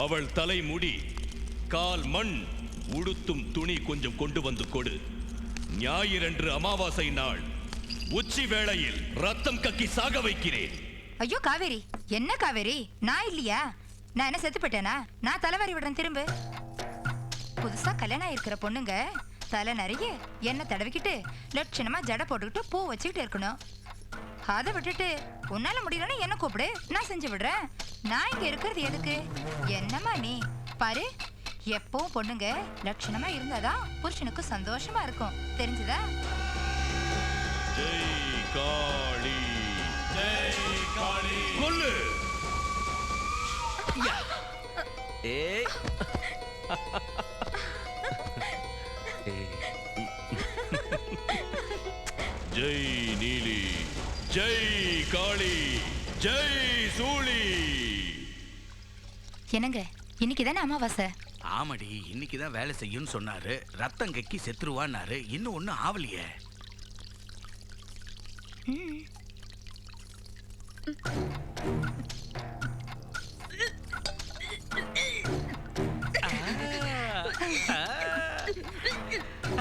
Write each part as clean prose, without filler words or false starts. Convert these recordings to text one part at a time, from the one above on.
அவள் தலை முடி, கால் மண், உடுத்தும் துணி கொஞ்சம் கொண்டு வந்து கொடு. ஞாயிறன்று அமாவாசை நாள் உச்சி வேளையில் ரத்தம் கக்கி சாக வைக்கிறேன். ஐயோ காவேரி, என்ன காவேரி, நான் இல்லையா? நான் என்ன செத்து போயிட்டேனா? நான் தலைவாரி விடுறேன். திரும்ப புதுசா கல்யாணம் இருக்கிற பொண்ணுங்க தலை நிறைய எண்ணெய் தடவிக்கிட்டு லட்சணமா ஜடை போட்டுக்கிட்டு பூ வச்சுக்கிட்டு இருக்கணும். அதை விட்டுட்டு உன்னால முடியலன்னு என்ன கூப்பிடு, நான் செஞ்சு விடுறேன். நான் இங்க இருக்கிறது எதுக்கு? என்னம்மா நீ பாரு, எப்பவும் பொண்ணுங்க லட்சணமா இருந்தாதான் புருஷனுக்கு சந்தோஷமா இருக்கும், தெரிஞ்சுதா? ஜெய் காளி, ஜெய் காளி. கொல்லு. ஏய் ஜெய் நீலி, ஜெய் காளி, ஜெய் சூளி. என்னங்க, இன்னைக்கு தானே அமாவாசை? ஆமாடி, இன்னைக்குதான் வேலை செய்யும்னு சொன்னாரு. ரத்தம் கக்கி செத்துருவான்னாரு. இன்னும் ஒன்னும் ஆவலியே.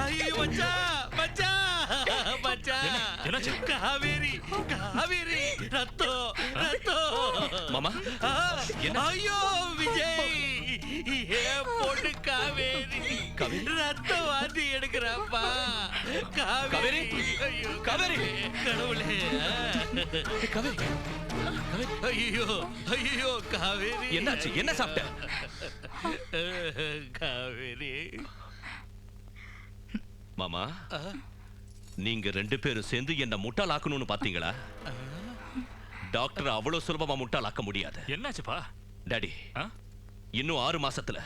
ஐயோ மச்சான், மச்சான், மச்சான். காவேரி, காவேரி, ரத்தம், ரத்தம். மாமா, ஐயோ விஜய், ஏன் பொண்ணு காவேரி ரத்தம் வாந்தி எடுக்கிறாப்பா. காவேரி, ஐயோ காவேரி, கடவுளே. காவேரி, ஐயோ ஐயோ காவேரி, என்னாச்சு? என்ன சாப்பிட்ட? காவேரி. மாமா, நீங்க ரெண்டு பேரும் சேர்ந்து என்ன முட்டாளாக்கணும்னு பாத்தீங்களா? டாக்டர் அவ்வளவு சுலபமா முட்டாளாக்க முடியாது. என்னாச்சுப்பா? டாடி, இன்னும் 6 மாசத்துல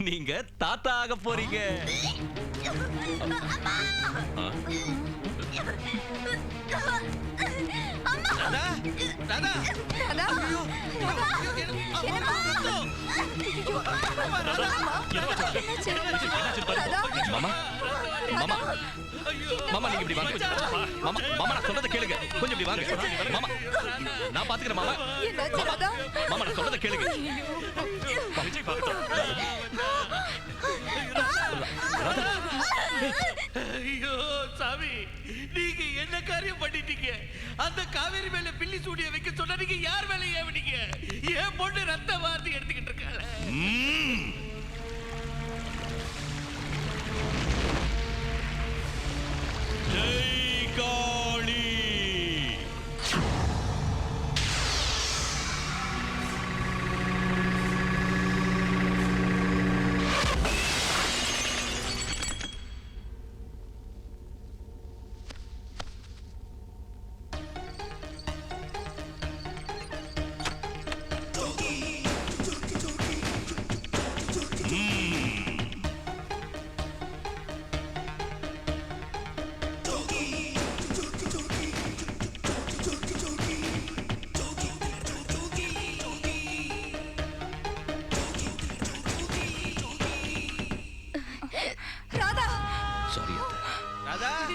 நீங்க தாத்தா ஆக போறீங்க. ராதா, ராதா, ராதா, மாமா, மாமா, மாமா, நீங்க இப்படி வாங்க. மாமா, மாமா, நான் சொல்றத கேளுங்க, கொஞ்சம் இப்படி வாங்க. மாமா, நான் பாத்துக்கிறேன். மாமா, மாமா, நான் சொல்றத கேளுங்க. ஐயோ சாமி, நீங்க என்ன காரியம் பண்ணிட்டீங்க? அந்த காவேரி மேல பில்லி சூடிய வைக்க சொன்னா நீங்க யார் மேல ஏவனீங்க? ஏன் பொண்ணு ரத்த வாந்தி எடுத்துக்கிட்டு இருக்காள? ஜெய் காளி.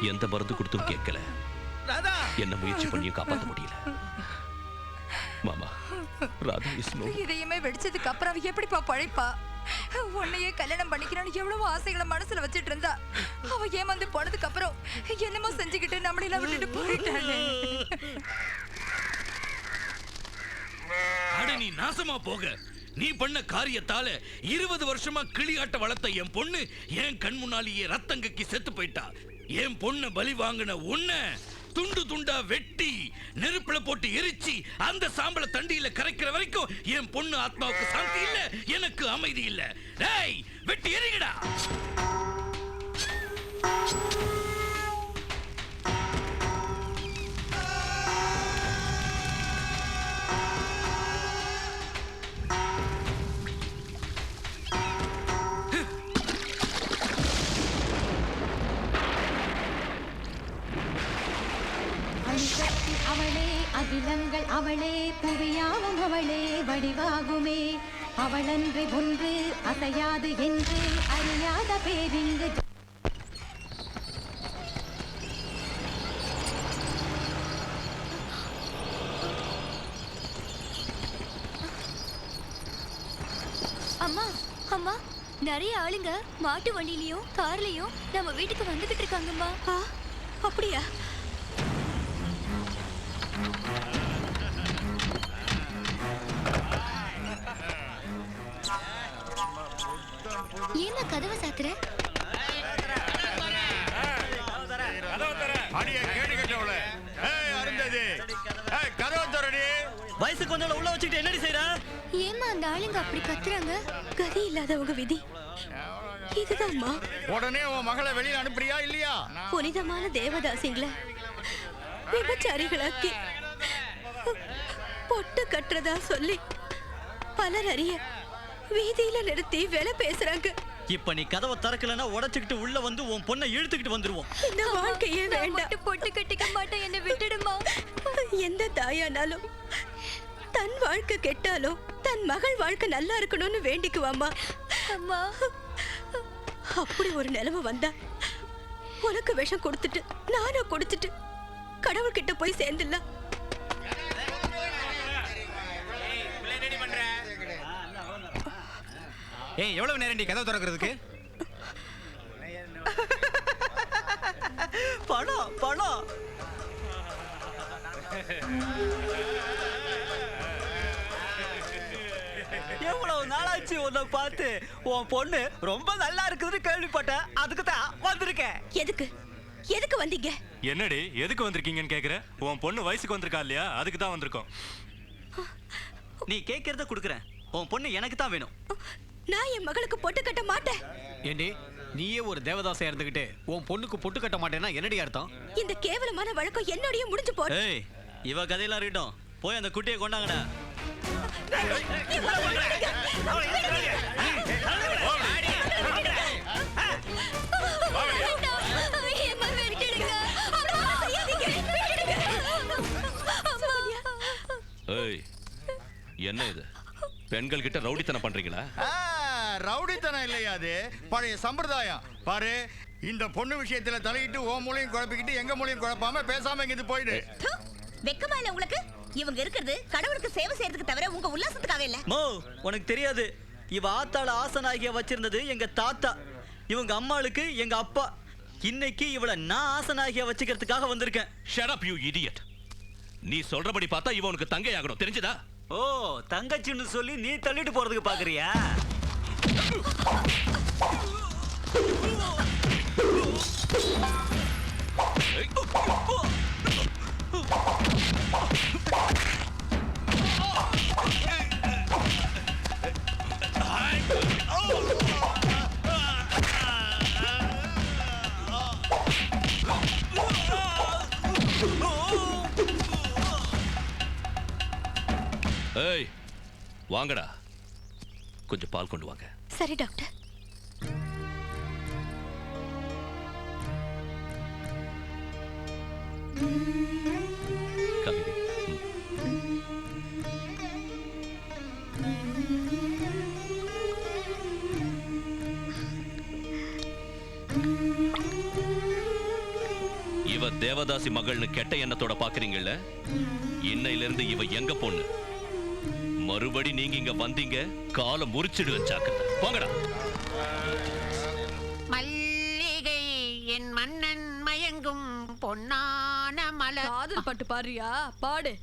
எந்த மருந்து கொடுத்தும் கேட்கல. என்ன முயற்சி பண்ணியும் காப்பாற்ற முடியல. மாமா, ராதா இஸ் நோ. இதையுமே வெடிச்சதுக்கு அப்புறம் எப்படிப்பா பழைப்பா? உன்னையே கல்யாணம் பண்ணிக்கணும்னு எவ்வளவு ஆசைகளை மனசுல வச்சிட்டு இருந்தா, அவ ஏமாந்து போனதுக்கு அப்புறம் என்னமோ செஞ்சுக்கிட்டு நம்மளெல்லாம் விட்டுட்டு போயிட்டாளே. அட நீ நாசமா போக. நீ பண்ண காரியத்தால 20 வருஷமா கிளியாட்ட வளர்த்த என் பொண்ணு என் கண் முன்னாலேயே ரத்தம் கக்கி செத்து போயிட்டா. என் பொண்ணை பலி வாங்கின உன்னை துண்டு துண்டா வெட்டி நெருப்புல போட்டு எரிச்சு அந்த சாம்பல தண்டியில கரைக்கிற வரைக்கும் என் பொண்ணு ஆத்மாவுக்கு சாந்தி இல்ல, எனக்கு அமைதி இல்ல. டேய், வெட்டி எரிங்கடா. அவளே அகிலங்கள் அவளே, புவியாவும் அவளே வடிவாகுமே. அவளன்று ஒன்று அசையாது என்று அறியாத பேரிங்கு. அம்மா அம்மா நிறைய ஆளுங்க மாட்டு வண்டியிலயும் கார்லயும் நம்ம வீட்டுக்கு வந்துகிட்டு இருக்காங்கம்மா. அப்படியா? ஏன்னா கதவை சாத்துற? வயசுக்கு வந்தவள உள்ள வச்சுக்கிட்டு என்னடி செய்யற? ஏமா அந்த ஆளுங்க அப்படி கத்துறாங்க? கதி இல்லாதவங்க விதி இதுதான்மா. உடனே உன் மகளை வெளியில அனுப்புறியா இல்லையா? புனிதமான தேவதாசிங்களை விபச்சாரிகளாக்கி பொட்டு கட்டுறதா சொல்லி பலர் அறிய வீதியில நிறுத்தி வேலை பேசுறாங்க. இப்ப நீ கதவை திறக்கலன்னா உடைச்சுக்கிட்டு உள்ள வந்து உன் பொண்ணை இழுத்துக்கிட்டு வந்துருவோம். இந்த வாழ்க்கையே வேண்டாம். பொட்டு கட்டிக்க மாட்டேன், என்ன விட்டுடுமா. எந்த தாயானாலும் தன் வாழ்க்கை கெட்டாலும் தன் மகள் வாழ்க்கை நல்லா இருக்கணும்னு வேண்டிக்குவாமா. அம்மா அப்படி ஒரு நிலைமை வந்தா உனக்கு விஷம் கொடுத்துட்டு நானும் குடிச்சிட்டு கடவுள்கிட்ட போய் சேர்ந்துடலாம். ஏய், எவ்வளவு நேரம் கதவு திறக்கிறதுக்கு? பணம் பணம். எவ்வளவு நாளாச்சு உன்னை பார்த்து. உன் பொண்ணு ரொம்ப நல்லா இருக்குதுன்னு கேள்விப்பட்டேன், அதுக்கு தான் வந்திருக்கேன். எதுக்கு எதுக்கு வந்தீங்க? என்னடி எதுக்கு வந்திருக்கீங்கன்னு கேக்குற? உன் பொண்ணு வயசுக்கு வந்திருக்கா இல்லையா, அதுக்கு தான் வந்திருக்கோம். நீ கேட்கறத கொடுக்குறேன். உன் பொண்ணு எனக்கு தான் வேணும். நான் என் மகளுக்கு பொட்டு கட்ட மாட்டேன். ஏண்டி, நீயே ஒரு தேவதாசையா இருந்துகிட்டு உன் பொண்ணுக்கு பொட்டு கட்ட மாட்டேன்னா என்னடி அர்த்தம்? இந்த கேவலமான வழக்கம் என்னோடய முடிஞ்சு போற. ஏய், இவ கதையெல்லாம் இருக்கட்டும், போய் அந்த குட்டியை கொண்டாங்கடா. ஏய், என்ன இது? பெண்கள் கிட்ட ரவுடித்தனம் பண்றீங்களா? ரவுடித்தனம் இல்லையா, அது பழைய சம்பிரதாயம். பாரு, இந்த பொண்ணு விஷயத்துல தலையிட்டு ஓ மூலையும் குழப்பிக்கிட்டு எங்க மூலையும் குழப்பாம பேசாம இங்க போயிடு. வெக்கமா இல்ல உங்களுக்கு? இவங்க இருக்கிறது கடவுளுக்கு சேவை செய்யறதுக்கு தவிர உங்க உல்லாசத்துக்காக இல்ல. மோ, உனக்கு தெரியாது, இவ ஆத்தாள ஆசனாகிய வச்சிருந்தது எங்க தாத்தா, இவங்க அம்மாளுக்கு எங்க அப்பா. இன்னைக்கு இவள நான் ஆசனாகிய வச்சுக்கிறதுக்காக வந்திருக்கேன். Shut up, you idiot. நீ சொல்றபடி பார்த்தா இவ உனக்கு தங்கை ஆகணும், தெரிஞ்சதா? ஓ, தங்கச்சின்னு சொல்லி நீ தள்ளிட்டு போறதுக்கு பாக்குறியா? ஏய், வாங்கடா, கொஞ்சம் பால் கொண்டு வாங்க. சரி டாக்டர். கவிதை, இவ தேவதாசி மகள்னு கெட்ட எண்ணத்தோட பாக்குறீங்கல்ல? இன்னையிலிருந்து இவ எங்க பொண்ணு. மறுபடி நீங்க இங்க வந்தீங்க, காலை முறிச்சிடுவேன், ஜாக்கிரதை. போங்கடா. மல்லிகை என் மன்னன் மயங்கும் பொன்னான மலர். காதல் பாட்டு பாடுறியா? பாடு.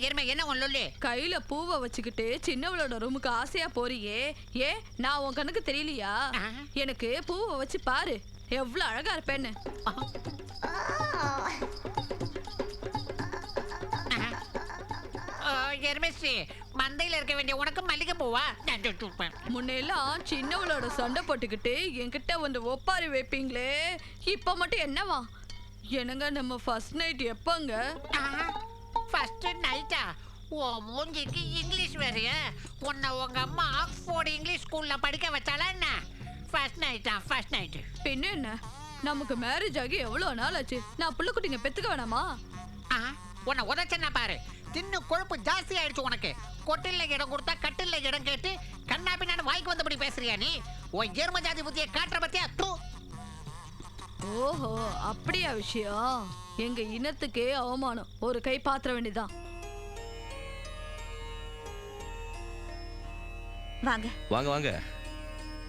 எருமை, என்ன ஒண்ணு? கையில பூவை வச்சுக்கிட்டு சின்னவளோட ரூமுக்கு ஆசையா போறியே, ஏ நான் உன் கண்ணுக்கு தெரியலையா? எனக்கு பூவை வச்சு பாரு, எவ்வளவு அழகா இருப்பேன்னு. எருமேஸ்ரீ, மந்தையில இருக்க வேண்டிய உனக்கு மல்லிகை பூவா? முன்னெல்லாம் சின்னவளோட சண்டை போட்டுக்கிட்டு என்கிட்ட வந்து ஒப்பாரி வைப்பீங்களே, இப்ப மட்டும் என்னவா? என்னங்க நம்ம ஃபர்ஸ்ட் நைட் எப்பங்க? ஃபர்ஸ்ட் நைட்டா? ஓ மூஞ்சிக்கு இங்கிலீஷ் வேறையா? உன்னை உங்க அம்மா ஆக்ஸ்போர்ட் இங்கிலீஷ் ஸ்கூல்ல படிக்க வச்சாலா என்ன? ஃபர்ஸ்ட் நைட்டா? ஃபர்ஸ்ட் நைட் பின்ன என்ன, நமக்கு மேரேஜ் ஆகி எவ்வளவு நாள் ஆச்சு? நான் புள்ள குட்டிங்க பெத்துக்க வேணாமா? உன்னை உதச்சனா பாரு, தின்னு கொழுப்பு ஜாஸ்தி ஆயிடுச்சு உனக்கு. கொட்டில்ல இடம் கொடுத்தா கட்டில்ல இடம் கேட்டு கண்ணா பின்னாடி வாய்க்கு வந்தபடி பேசுறியா நீ? உன் எரும ஜாதி புத்திய காட்டுற பத்தியா? ஓஹோ, அப்படியா விஷயம்? எங்க இனத்துக்கே அவமானம். ஒரு கை பாத்திர வேண்டியதான். வாங்க வாங்க வாங்க.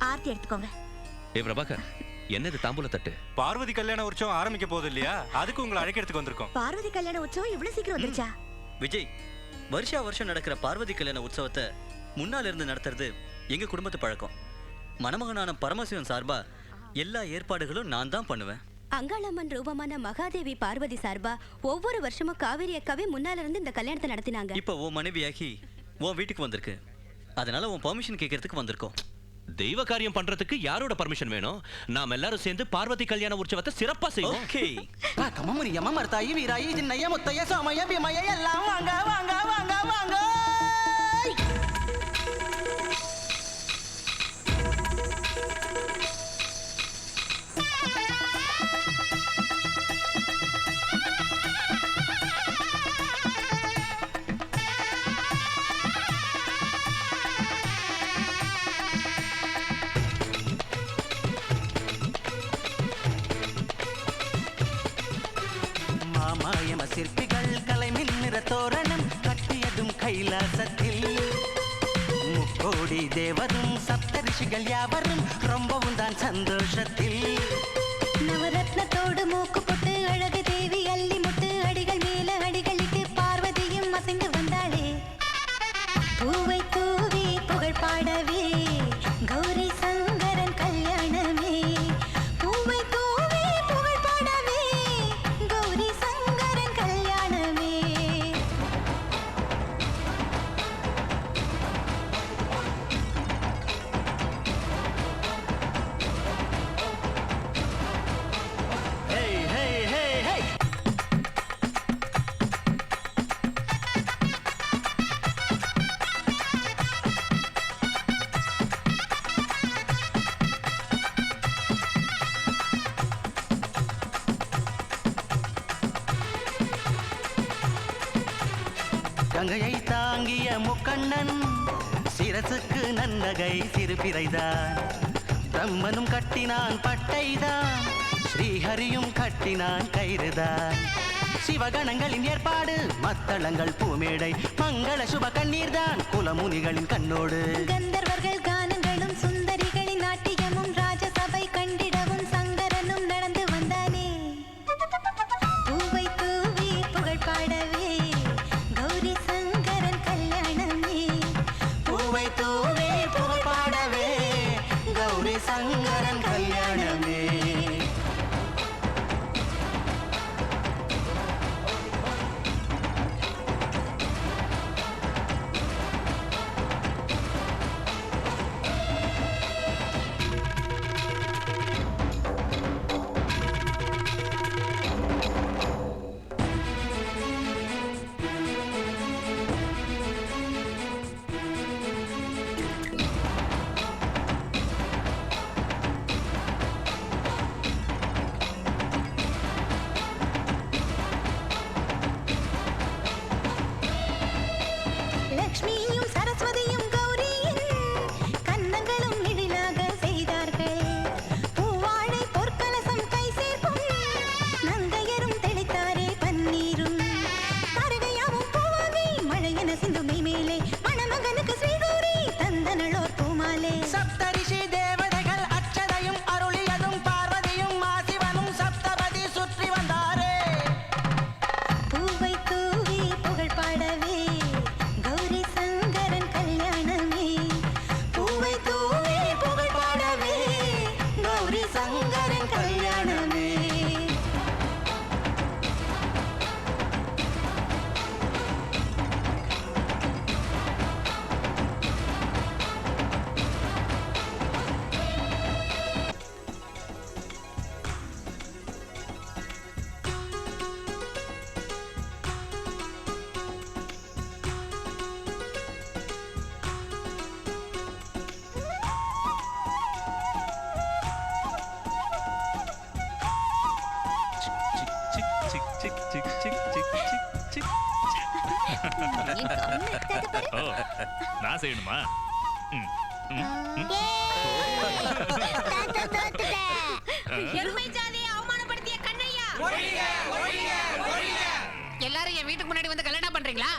ஆர்த்தி எடுத்துக்கோங்க. ஏ பிரபாகர், என்னது தாம்பூல தட்டு? பார்வதி கல்யாண உற்சவம் ஆரம்பிக்க போகுது இல்லையா, அதுக்கு உங்களை அழைக்கிறதுக்கு வந்திருக்கோம். பார்வதி கல்யாண உற்சவம் இவ்வளவு சீக்கிரம் வந்துருச்சா? விஜய், வருஷம் நடக்கிற பார்வதி கல்யாண உற்சவத்தை முன்னால இருந்து நடத்துறது எங்க குடும்பத்து பழக்கம். மணமகனான பரமசிவன் சார்பா எல்லா ஏற்பாடுகளும் நான் தான் பண்ணுவேன். அங்காளம்மன் ரூபமான மகாதேவி பார்வதி சார்பா ஒவ்வொரு வருஷமும் காவேரி அக்காவே முன்னால இருந்து இந்த கல்யாணத்தை நடத்தினாங்க. இப்போ உன் மனைவியாகி உன் வீட்டுக்கு வந்திருக்கு, அதனால உன் பெர்மிஷன் கேட்கறதுக்கு வந்திருக்கோம். தெய்வ காரியம் பண்றதுக்கு யாரோட பர்மிஷன் வேணும்? நாம் எல்லாரும் சேர்ந்து பார்வதி கல்யாண உற்சவத்தை சிறப்பா செய்வோம். ஓகே. கமமுனிய மமர்த்தாயி வீராயி ஜின்னைய முத்தைய சோமய பீமய எல்லாம் வாங்க வாங்க வாங்க வாங்க. மாமாயம சிற்பிகள் கலைமின் நிற தோரணம் கட்டியதும் கைலாசத்தில். முக்கோடி தேவரும் சப்தரிஷிகள் யாவரும் ரொம்பவும் தான் சந்தோஷத்தில். நவரத்னத்தோடு மூக்கு போட்டு அழகு தேவி அள்ளி முட்டு அடிகள் மேல அடிகளிட்டு பார்வதியும் அசைந்து வந்தாளே. பூவை தூவி புகழ் பாடவே கௌரி சங்கரன் கல்யாணமே. பூவை தூவி புகழ் பாடவே கௌரி சங்கரன் கல்யாணமே. கங்கையை தாங்கிய முக்கண்ணன் சிரசுக்கு நன்னகை சிறுபிறைதான். பிரம்மனும் கட்டினான் பட்டைதான், ஸ்ரீஹரியும் கட்டினான் கயிறுதான். சிவகணங்களின் ஏற்பாடு மத்தளங்கள் பூமேடை மங்கள சுப கண்ணீர்தான் குலமுனிகளின் கண்ணோடு. கந்தர்வர்கள் கானங்களும் சுந்தரிகளின் நாட்டியமும் ராஜசபை கண்டிடவும் சங்கரனும் நடந்து வந்தானே. பூவை தூவி புகழ் பாடவே கௌரி சங்கரன் கல்யாணமே. பூவை தூவே புகழ் பாடவே கௌரி சங்கரன் கல்யாணமே. லக்ஷ்மியும் சரஸ்வதியும் கௌரியின் கன்னங்களும் எழிலாக செய்தார்கள். பூவாழை பொற்கலசம் கை சேர்க்கும் நங்கையரும் தெளித்தாரே பன்னீரும். கருகையாவும் பூவாகி மழையென சிந்துமை மேலே மணமகனுக்கு ஸ்ரீகௌரி தந்தனளோர் பூமாலே. சப்தரிஷி தேவதைகள் அச்சதையும் அருளியதும் பார்வதியும் மாசிவனும் சப்தபதி சுற்றி வந்தாரே. பூவை தூவி புகழ் பாடவே கௌரி சங்கரன் கல்யாணமே. பூவை தூவே புகழ் பாடவே கௌரி சங்கரன் கல்யாணமே. ஓ, நான் செய்யணுமா? எருமை ஜாதியை அவமானப்படுத்திய கண்ணையா, எல்லாரும் என் வீட்டுக்கு முன்னாடி வந்து கல்யாணம் பண்றீங்களா?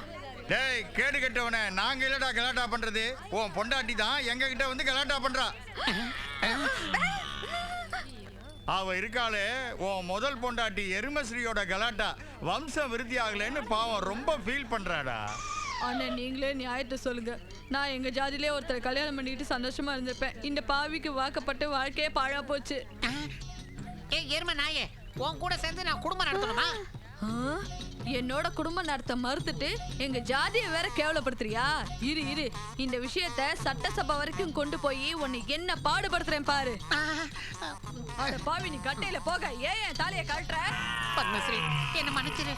டேய் கேடு கெட்டவனே, நாங்க இல்லடா கலாட்டா பண்றது. உன் பொண்டாட்டி தான் எங்க கிட்ட வந்து கலாட்டா பண்றா. அவ இருக்காளே உன் முதல் பொண்டாட்டி எருமஸ்ரீயோட கலாட்டா வம்சம் விருத்தி ஆகலைன்னு பாவம் ரொம்ப ஃபீல் பண்றாடா. அண்ணன் நீங்களே நியாயத்தை சொல்லுங்க. நான் எங்க ஜாதியிலே ஒருத்தரை கல்யாணம் பண்ணிட்டு சந்தோஷமா இருந்திருப்பேன். இந்த பாவிக்கு வாக்கப்பட்டு வாழ்க்கையே பாழா போச்சு. எருமை நாயே, உன் கூட சேர்ந்து நான் குடும்பம் நடத்தணுமா? என்னோட குடும்பம் நடத்த மறுத்துட்டு எங்க ஜாதியை வேற கேவலப்படுத்துறியா? இரு இந்த விஷயத்த சட்டசபை வரைக்கும் கொண்டு போய் உன்னை என்ன பாடுபடுத்துறேன் பாரு. அட பாவி, நீ கட்டையில போக ஏன் தாலியை கழட்டுற? பத்மஸ்ரீ என்ன மன்னிச்சிரு.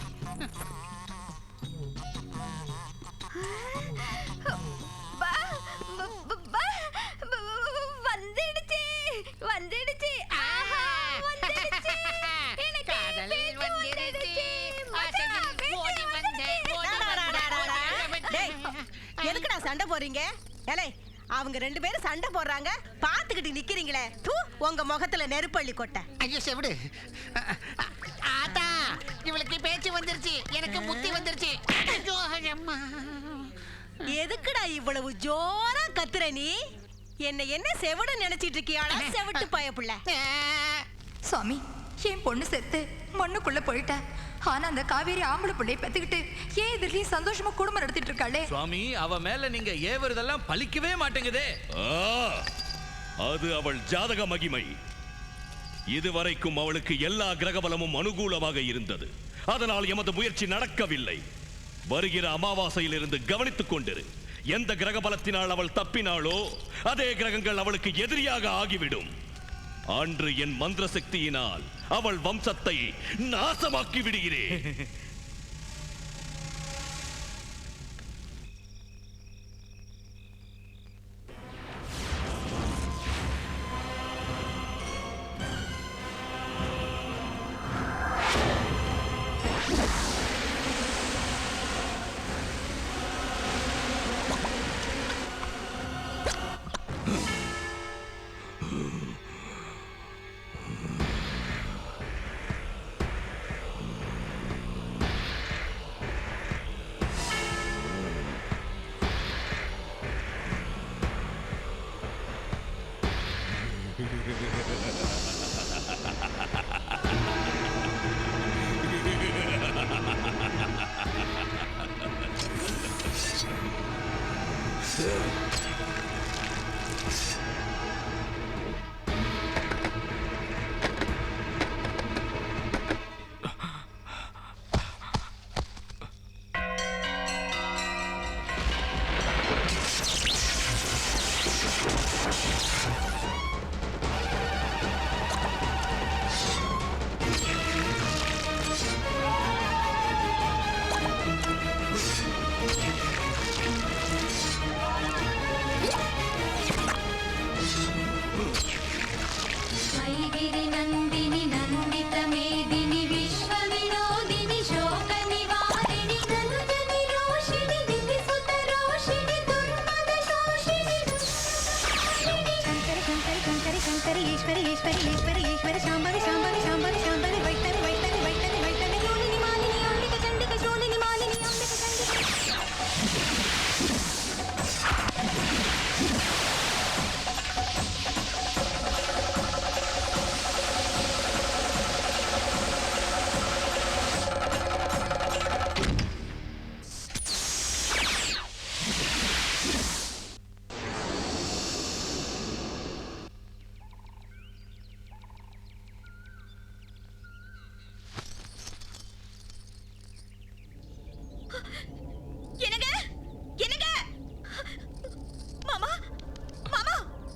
வந்துடுச்சு. எதுக்குடா சண்டை போறீங்க? ஏலே, அவங்க 2 பேரும் சண்டை போடுறாங்க, பாத்துக்கிட்டு நிக்கிறீங்களே. தூ, உங்க முகத்துல நெருப்பள்ளி கொட்ட. ஐயோ செவிடு. ஆத்தா, இவளுக்கு பேச்சு வந்துருச்சு, எனக்கு புத்தி வந்துருச்சு. எதுக்குடா இவ்வளவு ஜோரா கத்துற நீ? என்ன செவிடு நினைச்சிட்டு இருக்கியாடா செவிட்டு பயப்புள்ள? சுவாமி, என் பொண்ணு செத்து மண்ணுக்குள்ள போயிட்டா. ஆனா அந்த காவேரி ஆம்பளை பிள்ளையை பெத்துக்கிட்டு ஏன் எதிரிலேயே சந்தோஷமா குடும்பம் நடத்திட்டு இருக்காளே. சுவாமி, அவ மேல நீங்க ஏவறதெல்லாம் பலிக்கவே மாட்டேங்குதே. அது அவள் ஜாதக மகிமை. இதுவரைக்கும் அவளுக்கு எல்லா கிரகபலமும் அனுகூலமாக இருந்தது. அதனால் எமது முயற்சி நடக்கவில்லை. வருகிற அமாவாசையிலிருந்து கவனித்துக் கொண்டிரு. எந்த கிரகபலத்தினால் அவள் தப்பினாளோ அதே கிரகங்கள் அவளுக்கு எதிரியாக ஆகிவிடும். அன்று என் மந்திர சக்தியினால் அவள் வம்சத்தை நாசமாக்கி விடுகிறேன்.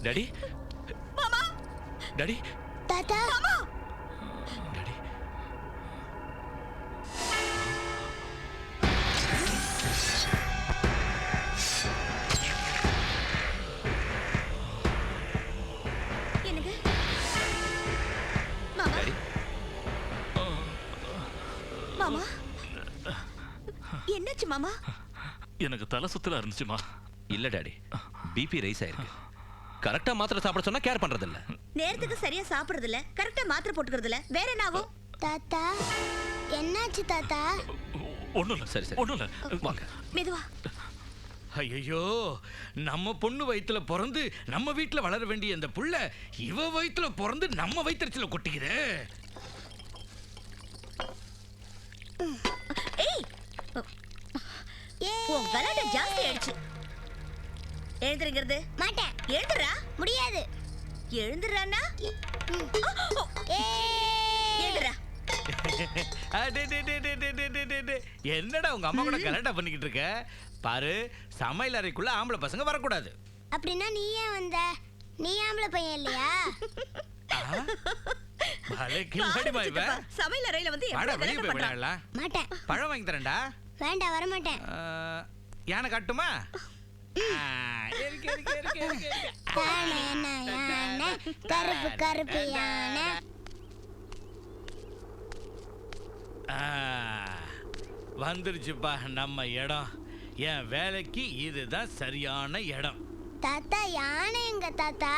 டாடி, மாமா, டாடி, தாத்தா, மாமா, டாடி. என்னங்க மாமா, டாடி, மாமா, என்னாச்சு மாமா? எனக்கு தலை சுத்தலா இருந்துச்சுமா. இல்ல டாடி, பிபி ரைஸ் ஆயிருக்கு. கரெக்டா மாத்திரை சாப்பிட சொன்னா கேர் பண்றது இல்ல. நேரத்துக்கு சரியா சாப்பிடுறது இல்ல, கரெக்டா மாத்திரை போட்டுக்கிறது இல்ல, வேற என்ன ஆகும்? தாத்தா, என்னாச்சு தாத்தா? ஒண்ணும் இல்ல சரி சரி ஒண்ணும் இல்ல வாங்க. மெதுவா. ஐயோ, நம்ம பொண்ணு வயித்துல பிறந்து நம்ம வீட்டுல வளர வேண்டிய இந்த புள்ள இவ வயித்துல பிறந்து நம்ம வயிற்றுல கொட்டிக்குதே. ஏய், உன் கலாட்டா ஜாஸ்தி ஆயிடுச்சு. எழுந்திருங்கிறது மாட்டேன். எழுந்துறா. முடியாது. எழுந்துறானா? எழுந்துறா. என்னடா உங்க அம்மா கூட கலாட்டா பண்ணிக்கிட்டு இருக்க? பாரு, சமையல் அறைக்குள்ள ஆம்பளை பசங்க வரக்கூடாது. அப்படின்னா நீ ஏன் வந்த? நீ ஆம்பளை பையன் இல்லையா? சமையல் அறையில வந்து வெளியே போய் விளையாடலாம். மாட்டேன். பழம் வாங்கி தரேன்டா. வேண்டாம், வர மாட்டேன். யானை காட்டுமா? கருப்பு கருப்பு யானை. வந்துருச்சுப்பா நம்ம இடம். என் வேலைக்கு இதுதான் சரியான இடம். தாத்தா, யானை எங்க தாத்தா?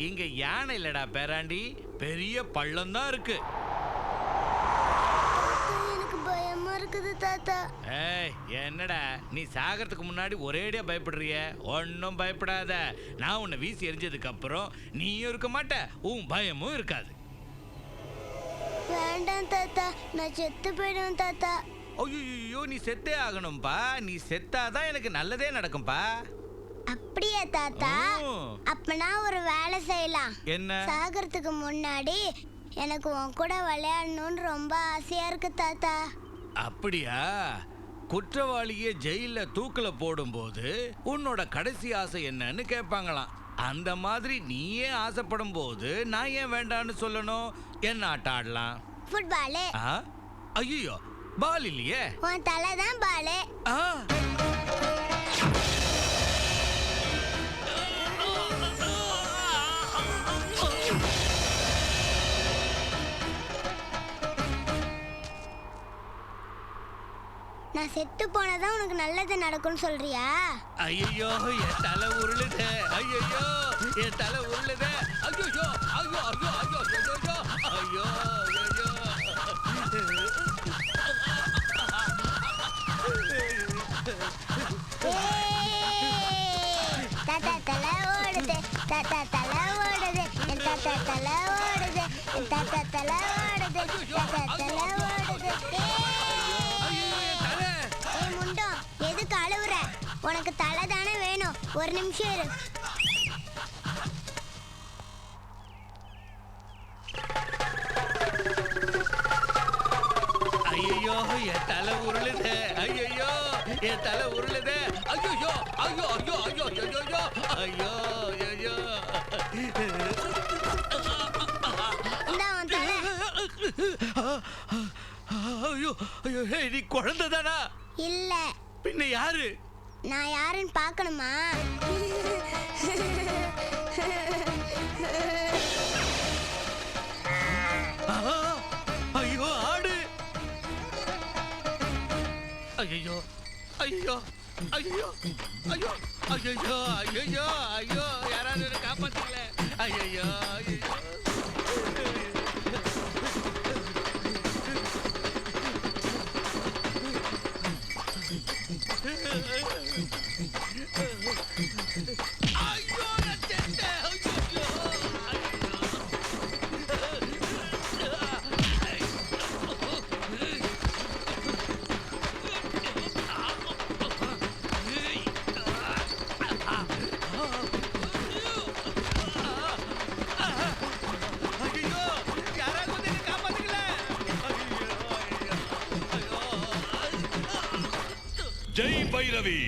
இங்க யானை இல்லடா பேராண்டி, பெரிய பள்ளம் தான் இருக்கு. எனக்கு பயமா இருக்குது தாத்தா. ஏய், என்னடா நீ சாகிறதுக்கு முன்னாடி ஒரேடியா பயப்படுறிய? ஒன்னும் பயப்படாத. நான் உன்னை வீசி எரிஞ்சதுக்கு அப்புறம் நீயும் இருக்க மாட்ட, உன் பயமும் இருக்காது. வேண்டாம் தாத்தா, நான் செத்து போயிடுவேன் தாத்தா. ஐயோ, நீ செத்தே ஆகணும்பா. நீ செத்தாதான் எனக்கு நல்லதே நடக்கும்பா. அப்படியே தாத்தா? அப்பனா ஒரு வேலை செய்யலாம். என்ன? சாகிறதுக்கு முன்னாடி எனக்கு உன் கூட விளையாடணும்னு ரொம்ப ஆசையா இருக்கு தாத்தா. அப்படியா? குற்றவாளியை ஜெயில தூக்கில போடும்போது உன்னோட கடைசி ஆசை என்னன்னு கேட்பாங்களாம். அந்த மாதிரி நீயே ஆசைப்படும் போது நான் ஏன் வேண்டான்னு சொல்லணும்? என்ன ஆட்டம் ஆடலாம்? ஃபுட்பால். ஐயோ, பால் இல்லையே. உன் தலை தான் பால். நான் செத்து போனதான் உனக்கு நல்லது நடக்கும்னு சொல்றியா? ஐயோ, என் தலை உருளுது. ஐயோ, என் தலை உருளுது. ஐயோ, ஐயோ, ஐயோ, ஐயோ, ஐயோ, ஐயோ, தாத்தா தலை ஓடுது, தாத்தா தலை ஓடுது, என் தாத்தா தலை ஓடுது, என் தாத்தா தலை ஓடுது, தாத்தா தலை ஓடுது. ஏய் முண்டம், எதுக்கு அழுவுற? உனக்கு தலை தானே வேணும். ஒரு நிமிஷம் இரு. ஐயோ, என் தலை உருளுது. ஐயோ, என் தலை உருளுது. ஐயோ, ஐயோ, ஐயோ, ஐயோ, ஐயோ, ஐயோ, ஐயோ. ஐயோ, ஐயோ, நீ குழந்தை தானா? இல்ல. பின்ன யாரு? நான் யாருன்னு பார்க்கணுமா? ஐயோ, ஆடு. ஐயோ, ஐயோ, ஐயோ, ஐயோ, ஐயோ, ஐயோ, ஐயோ, யாராவது காப்பாத்துக்கல. ஐயோ, ஐயோ. ஜெய் பைரவி.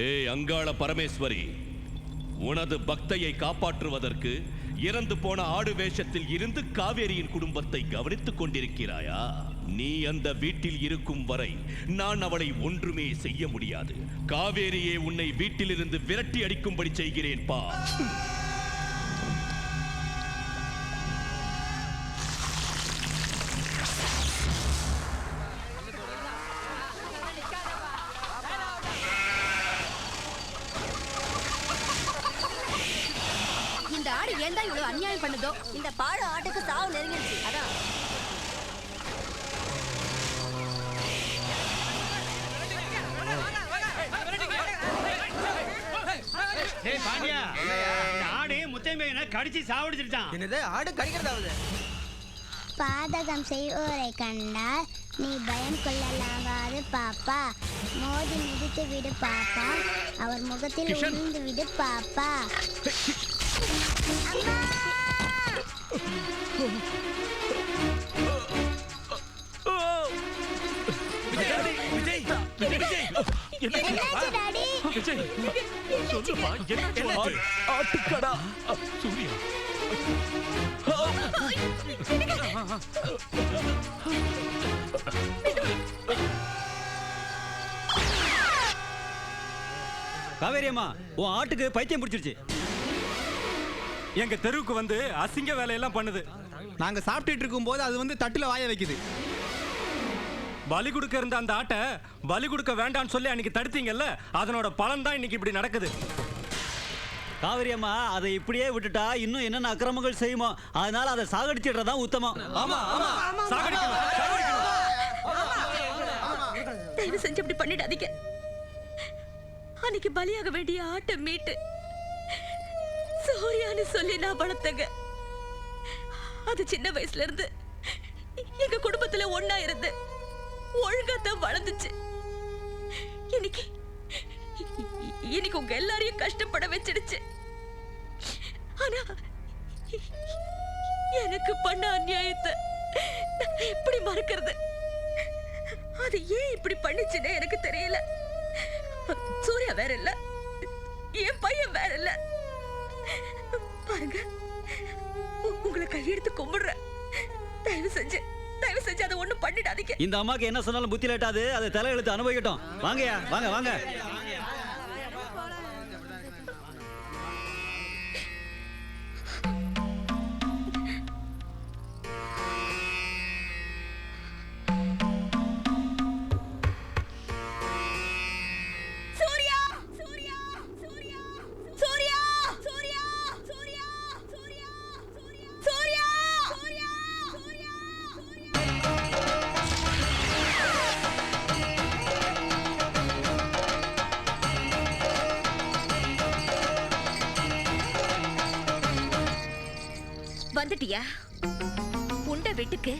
ஏய் அங்காள பரமேஸ்வரி, உனது பக்தையை காப்பாற்றுவதற்கு இறந்து போன ஆடு வேஷத்தில் இருந்து காவேரியின் குடும்பத்தை கவனித்துக் கொண்டிருக்கிறாயா? நீ அந்த வீட்டில் இருக்கும் வரை நான் அவளை ஒன்றுமே செய்ய முடியாது. காவேரியே உன்னை வீட்டிலிருந்து விரட்டி அடிக்கும்படி செய்கிறேன் பா. இந்த ஆடு ஏன் தான் இவ்வளவு அநியாயம் பண்ணுதோ? இந்த பாடு ஆட்டுக்கு சாவு நெருங்கிடுச்சு. அதான் டேய் பாண்டியா, இந்த ஆடு முத்தையமையனை கடிச்சு சாவடிச்சிருச்சான். என்னது ஆடு கடிக்கிறதாவது? பாதகம் செய்வோரை கண்டால் நீ பயம் கொள்ளலாகாது பாப்பா. மோதி மிதித்து விடு பாப்பா, அவர் முகத்தில் உழுந்து விடு பாப்பா. ஆட்டுக்கடா சூர்யா. காவேரி அம்மா, உன் ஆட்டுக்கு பைத்தியம் பிடிச்சிருச்சு. எங்க தெருவுக்கு வந்து அசிங்க வேலையெல்லாம் பண்ணுது. நாங்க சாப்பிட்டுட்டு இருக்கும் போது அது வந்து தட்டுல வாய வைக்குது. பலி கொடுக்க இருந்த அந்த ஆட்டை பலி கொடுக்க வேண்டாம்னு சொல்லி அன்னைக்கு தடுத்தீங்கல்ல, அதனோட பலன் தான் இன்னைக்கு இப்படி நடக்குது. காவேரி அம்மா, அதை இப்படியே விட்டுட்டா இன்னும் என்னென்ன அக்கிரமங்கள் செய்யுமோ, அதனால அதை சாகடிச்சிடுறதான் உத்தமம். ஆமா ஆமா, சாகடிக்கணும். தயவு செஞ்சு அப்படி பண்ணிடாதீங்க. அன்னைக்கு பலியாக வேண்டிய ஆட்டை மீட்டு சூர்யான்னு சொல்லி நான் வளர்த்தங்க. அது சின்ன வயசுல இருந்து எங்க குடும்பத்துல ஒண்ணா இருந்து ஒழுங்காத்தான் வளர்ந்துச்சு. இன்னைக்கு உங்க எல்லாரையும் கஷ்டப்பட வச்சிடுச்சு. ஆனா எனக்கு பண்ண அநியாயத்தை நான் எப்படி மறக்கிறது? அது ஏன் இப்படி பண்ணுச்சுன்னு எனக்கு தெரியல. சூர்யா வேற இல்ல, என் பையன் வேற இல்ல. பாருங்க, உங்களை கையெடுத்து கும்பிடுறேன். தயவு செஞ்சு அதை ஒண்ணும் பண்ணிடாதீங்க. இந்த அம்மாக்கு என்ன சொன்னாலும் புத்தி லேட்டாது. அதை தலையெழுத்து அனுபவிக்கட்டும். வாங்கயா, வாங்க வாங்க. வந்துட்டியா? உண்ட வீட்டுக்கு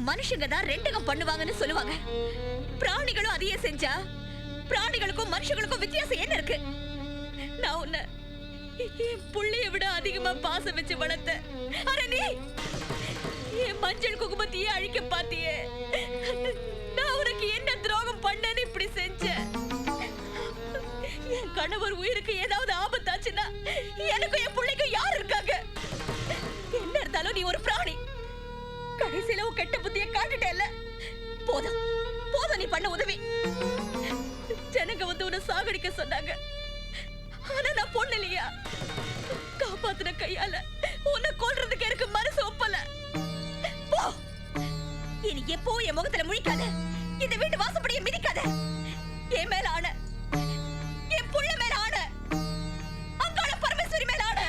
மனுஷங்க தான் ரெண்டுகம் பண்ணுவாங்கன்னு சொல்லுவாங்க. பிராணிகளும் அதையே செஞ்சா பிராணிகளுக்கும் மனுஷங்களுக்கும் வித்தியாசம் என்ன இருக்கு? நான் உன்னை என் புள்ளைய விட அதிகமா பாசம் வச்சு வளர்த்த. ஆனா நீ என் மஞ்சள் குங்குமத்தையே அழிக்க பாத்தியே. நான் உனக்கு என்ன துரோகம் பண்ணேன்னு இப்படி செஞ்ச? என் கணவர் உயிருக்கு ஏதாவது ஆபத்தாச்சுன்னா எனக்கும் என் பிள்ளைக்கும் யார் இருக்காங்க? என்ன இருந்தாலும் நீ ஒரு பிராணி. கடைசியில உன் கெட்ட புத்தியை காட்டுட்டேல்ல. போதும் போதும் நீ பண்ண உதவி. ஜனங்க வந்து உன்னை சாகடிக்க சொன்னாங்க. ஆனா நான் பொண்ணு இல்லையா? காப்பாத்தின கையால உன்னை கொல்றதுக்கு எனக்கு மனசு ஒப்பல. போ, இனி எப்போ என் முகத்துல முழிக்காத. இந்த வீட்டு வாசப்படியை மிதிக்காத. என் மேல ஆன, என் புள்ள மேல ஆன, அங்காள பரமேஸ்வரி மேல ஆன.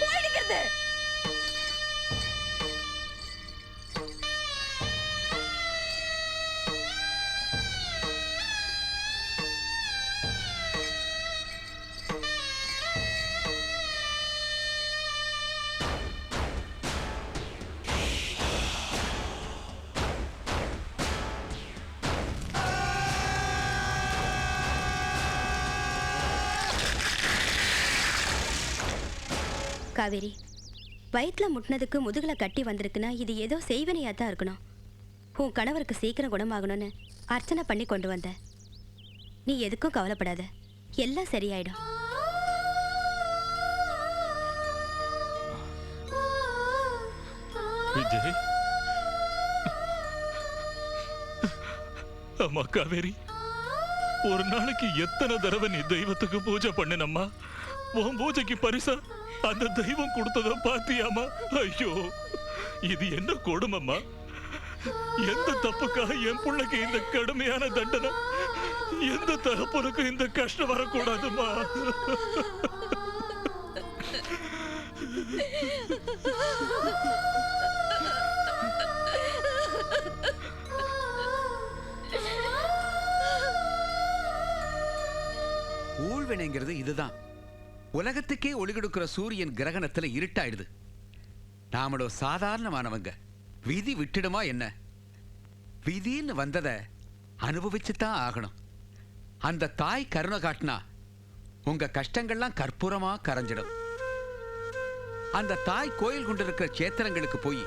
போயிடுகிறது. காவேரி, வயிற்றுல முட்டினதுக்கு முதுகுல கட்டி வந்திருக்குன்னா இது ஏதோ செய்வனையா தான் இருக்கணும். உன் கணவருக்கு சீக்கிரம் குணமாகணும்னு அர்ச்சனை பண்ணி கொண்டு வந்தேன். நீ எதுக்கும் கவலைப்படாத, எல்லாம் சரியாயிடும். விஜய், அம்மா காவேரி, ஒரு நாளைக்கு எத்தனை தடவை நீ தெய்வத்துக்கு பூஜை பண்ணினம்மா? உன் பூஜைக்கு பரிசா அந்த தெய்வம் கொடுத்தத பாத்தியாமா? ஐயோ, இது என்ன கொடுமம்மா! எந்த தப்புக்காக என் பிள்ளைக்கு இந்த கடுமையான தண்டனை? எந்த தகப்பனுக்கு இந்த கஷ்டம் வரக்கூடாதுமா? ஊழ்வினைங்கிறது இதுதான். உலகத்துக்கே ஒளி கொடுக்கிற சூரியன் கிரகணத்துல இருட்டாயிடுது. நாமளோ சாதாரணமானவங்க. விதி விட்டுடுமா என்ன? விதின்னு வந்ததை அனுபவிச்சுதான் ஆகணும். அந்த தாய் கருணை காட்டினா உங்க கஷ்டங்கள்லாம் கற்பூரமா கரைஞ்சிடும். அந்த தாய் கோயில் கொண்டிருக்கிற சேத்திரங்களுக்கு போய்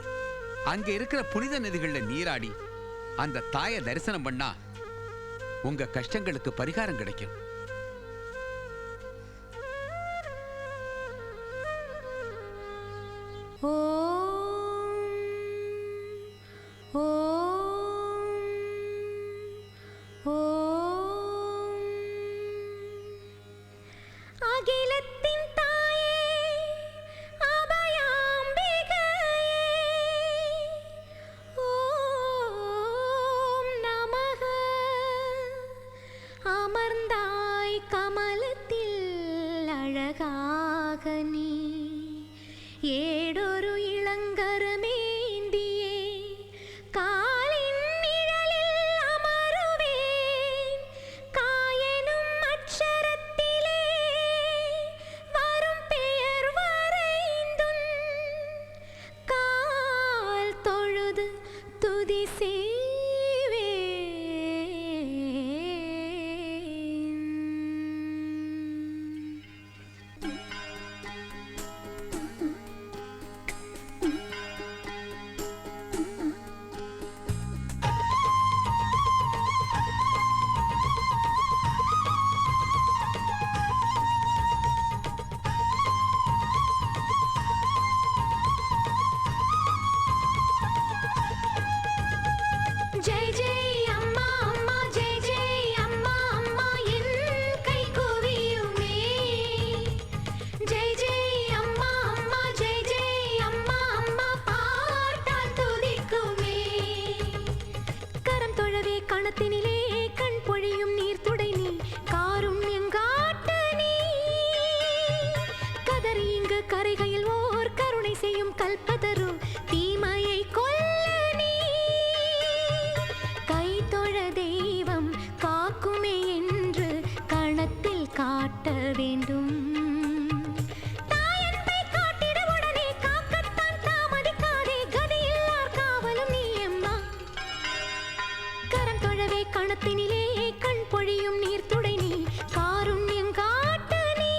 அங்க இருக்கிற புனித நதிகள்ல நீராடி அந்த தாயை தரிசனம் பண்ணா உங்க கஷ்டங்களுக்கு பரிகாரம் கிடைக்கும். அகிலத்தின் தாயே அபயாம்பிகையே, ஓம் நமக. அமர்ந்தாய் கமலத்தில் அழகாக நீ, ஏடொரு இளங்கரமேந்தியே காலின் நிழலில் அமருவேன். காயனும் அட்சரத்திலே வரும் பெயர் வரைந்துன் கால் தொழுது துதி ஜெய் ஜெய் அம்மா அம்மா, ஜெய் ஜெய் அம்மா அம்மா என் கை குவியுமே. ஜெய் ஜெய் அம்மா அம்மா, ஜெய் ஜெய் அம்மா அம்மா பாட்டால் துதிக்குமே. கரம் தொழவே கணத்தினிலே கண் பொழியும் நீர் துடை நீ, காருண்யங்காட்டு நீ. கதறி இங்கு கரைகையில் ஓர் கருணை செய்யும் கல்பதரு தீமையை கொல்ல நீ. கை தொழ தெய்வம் காக்குமே என்று கணத்தில் காட்ட வேண்டும். தாயன்பை காட்டிட உடனே காக்கத்தான் தாமதிக்காதே, கதியில்லார் காவலும் நீ அம்மா. கரம் தொழவே கணத்தினிலே கண் பொழியும் நீர் துடை நீ, காருண்யங்காட்டு நீ.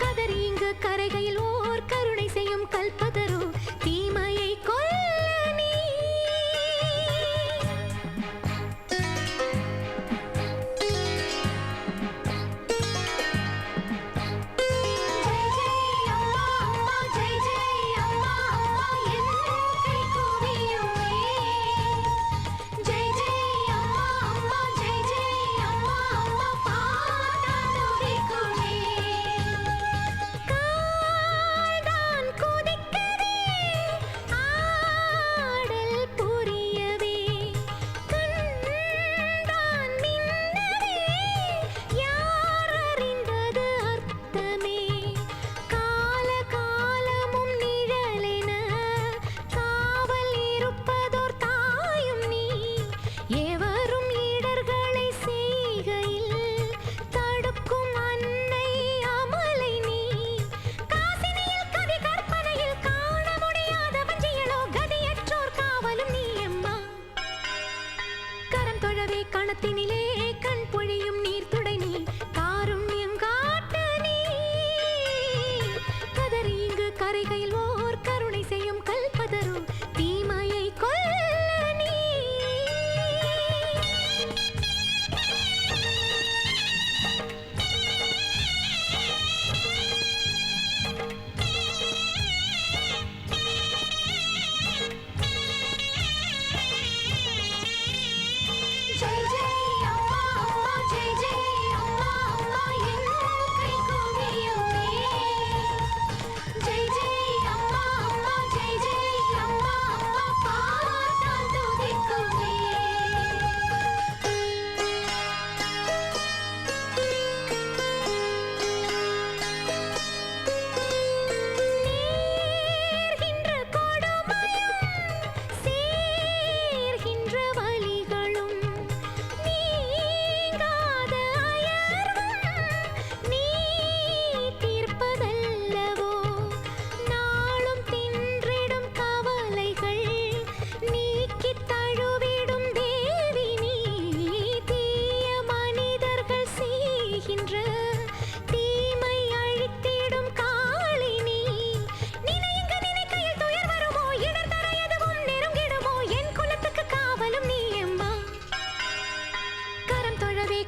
கதறி இங்கு கரைகையில் ஓர் கருணை செய்யும் கல்பதரு தீமையை கொல்ல நீ.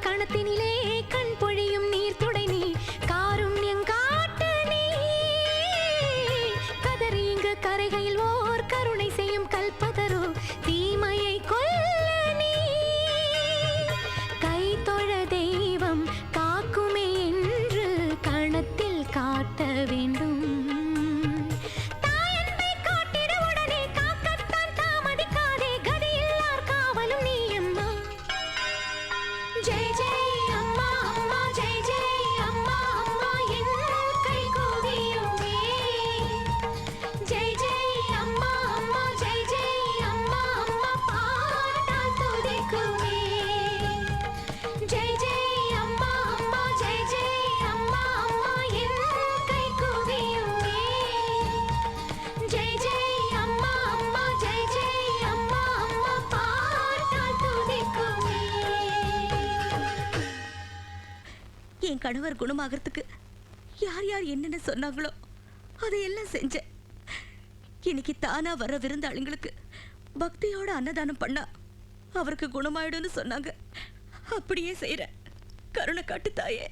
கணத்தினிலே கண் பொழியும் நீர் துடை நீ காருண்யம் காட்டு நீ கதறி இங்கு கரைகையில் ஓர் கருணை செய்யும் கல்பதரோ தீமையை கொல்ல நீ கை தொழ தெய்வம் காக்குமே என்று கணத்தில் காட்ட வேண்டும் என் கணவர் குணமாகறதுக்கு யார் யார் என்னென்ன சொன்னாங்களோ அதையெல்லாம் செஞ்சேன். இன்னைக்கு தானா வர விருந்தாளிங்களுக்கு பக்தியோட அன்னதானம் பண்ணா அவருக்கு குணமாயிடும்னு சொன்னாங்க. அப்படியே செய்யறேன். கருணை காட்டு தாயே.